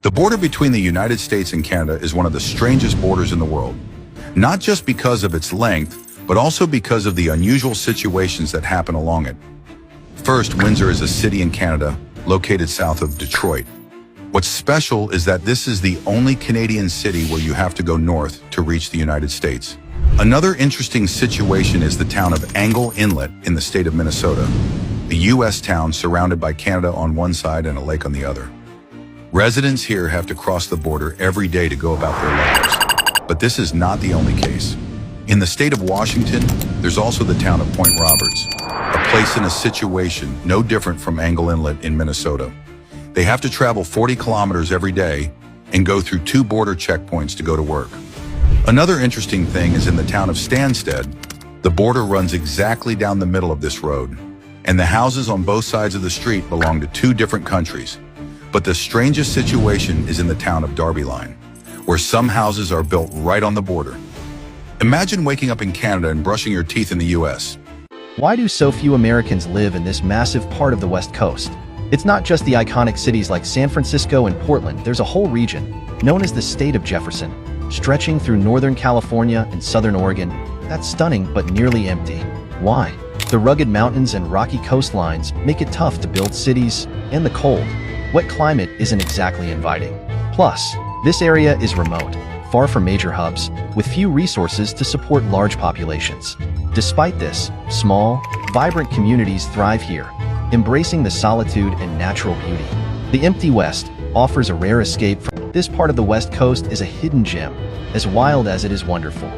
The border between the United States and Canada is one of the strangest borders in the world, not just because of its length, but also because of the unusual situations that happen along it. First, Windsor is a city in Canada, located south of Detroit. What's special is that this is the only Canadian city where you have to go north to reach the United States. Another interesting situation is the town of Angle Inlet in the state of Minnesota, a U.S. town surrounded by Canada on one side and a lake on the other. Residents here have to cross the border every day to go about their lives. But this is not the only case. In the state of Washington, there's also the town of Point Roberts, a place in a situation no different from Angle Inlet in Minnesota. They have to travel 40 kilometers every day and go through 2 border checkpoints to go to work. Another interesting thing is in the town of Stansted, the border runs exactly down the middle of this road, and the houses on both sides of the street belong to 2 different countries. But the strangest situation is in the town of Darbyline, where some houses are built right on the border. Imagine waking up in Canada and brushing your teeth in the US. Why do so few Americans live in this massive part of the West Coast? It's not just the iconic cities like San Francisco and Portland. There's a whole region, known as the State of Jefferson, stretching through Northern California and Southern Oregon, that's stunning but nearly empty. Why? The rugged mountains and rocky coastlines make it tough to build cities, and the cold, wet climate isn't exactly inviting. Plus, this area is remote, far from major hubs, with few resources to support large populations. Despite this, small, vibrant communities thrive here, embracing the solitude and natural beauty. The empty West offers a rare escape from this part of the West Coast is a hidden gem, as wild as it is wonderful.